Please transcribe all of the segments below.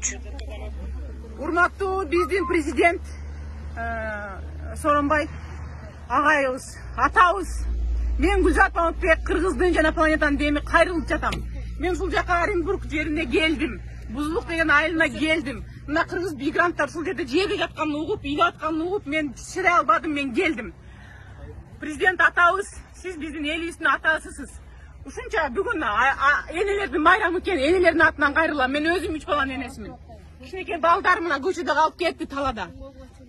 3. Урматтуу биздин президент Сооронбай агайыбыз, атабыз. Мен Гүлзат Мамытбек, Кыргыздын жана планетанын деми кайрылып жатам. Мен ушул жака Оренбург жерине келдим. Бузулук деген айылына келдим. Мына кыргыз мигранттар ушул жерде жебе жатканын угуп, үйлөп атканын угуп, мен чыдай албадым, мен келдим. Президент атабыз, сиз биздин элибиздин атасысыз. Ушунча бүгүн энелердин майрамы экен, энелердин атынан кайрылам. Мен өзүм 3 баланын энесимин. Кичинекей балдарым мына көчөдө калып кетти талада.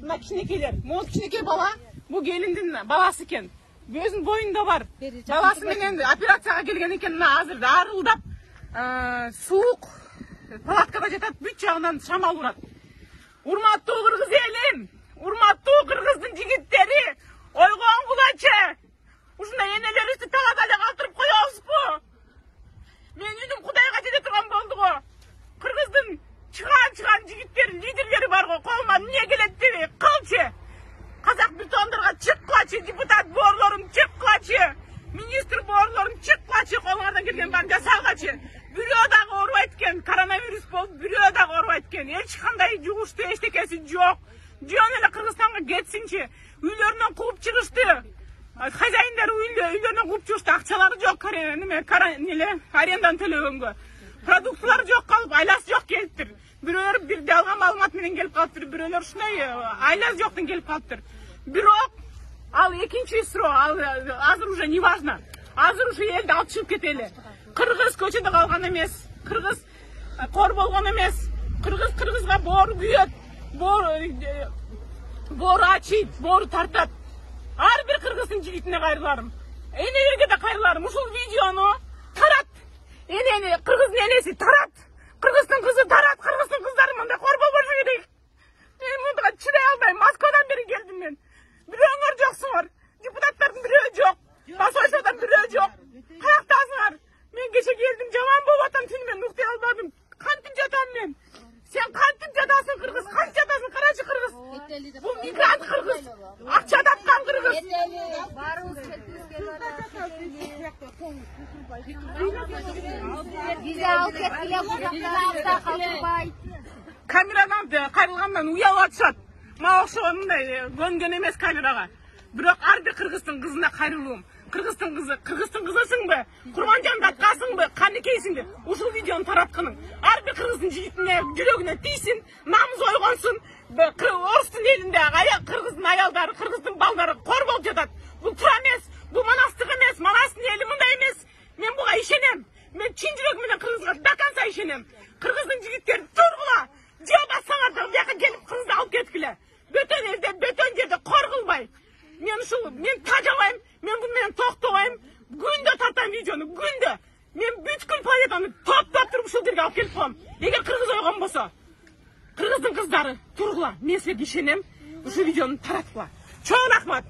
Мына кичинекейлер, могу кичинекей бала, бул келиндин баласы экен. Өзүнүн боюнда бар. Баласы менен операцияга келген экен, мына азыр арылдап, суук палаткада жатат, бүт жагынан шамал урат. Урматтуу кыргыз элим, урматтуу кыргыздын жигиттери, ойгоңгулачы. Ушундай энелерибизди талада эле калтырып коебузбу? Мен үнүм Кудайга жете турган болду го. Кыргыздын чыган жигиттер, лидерлери бар го. Колума эмне келет деби, кылчы. Казак бетондорго чыккылачы, депутат боорлорум чыккылачы, министр боорлорум чыккылачы, колуңардан келген баарын жасагылачы. Бирөө дагы оорубайт экен, коронавирус болуп, бирөө дагы оорубайт экен. Эч кандай жугуштуу эчтекеси жок. Жөн эле Кыргызстанга кетсинчи. Үйлөрүнөн кууп чыгышты. Хозяиндер үйлөрүнөн кууп чыгышты. Акчалары жок, арендадан төлөгөнгө. Продуктылары жок калып, айласы жок келиптир. Бирөөлөр бир жалган маалымат менен келип калыптыр, бирөөлөр ушундай айласы жоктон келип калыптыр. Бирок ал экинчи срок, азыр уже не важно. Азыр уже элди алып чыгып кетели. Кыргыз көчөдө калган эмес, кыргыз кор болгон эмес. Кыргызга боору күйөт, боору ачыйт, боору тартат. Ар бир кыргыздын жигитине кайрыларым. Энелерге да кайрыларым. Ушул видеону тарат. Кыргыздын энеси тарат. Кыргыздын кызы тарат. Кыргыздын кыздары мындай кор болбошу керек. Мен мынга чыдай албайм. Москвадан бери келдим мен. Бирөөңөр жоксуңар. Депутаттардын бирөө жок. Посольстводон бирөө жок. Каяктасыңар? Мен кече келдим, жаман болуп атам, түнү мен уктay албадым. Кантип жатам мен? Сен кантип жатасың кыргыз? Кантип жатасың? Карачы кыргыз. Бул мигрант кыргыз. Акча тапкан кыргыз. Камерадан кайрылгандан уялып атышат. Мага окшогон мындай көнгөн эмес камерага. Бирок ар бир кыргыздын кызына кайрылуум. Кыргыздын кызысыңбы? Курманжан даттасыңбы? Канекейсиңби? Ушул видеону таратканың. Ар бир кыргыздын жигитине, жүрөгүнө тийсин, намысы ойгонсун. Орустун элинде кыргыздын аялдары, кыргыздын балдары кор болуп жатат. Бул туура эмес, бул манастык эмес, манастын эли мындай эмес. Мен буга ишенем. Мен чын жүрөгүм менен кыргызга до конца ишенем. Кыргыздын жигиттери тургула. Же бассаңар да бияка келип кызды алып кеткиле. Бөтөн элде, бөтөн жерде кор кылбай. Мен тажабайм, мен буну менен токтобойм. Күндө тартам видеону, күндө. Мен бүткүл планетаны топтоп туруп ушул жерге алып келип коем. Эгер кыргыз ойгон болсо, кыргыздын кыздары тургула. Мен силерге ишенем. Ушул видеону тараткыла. Чоң рахмат.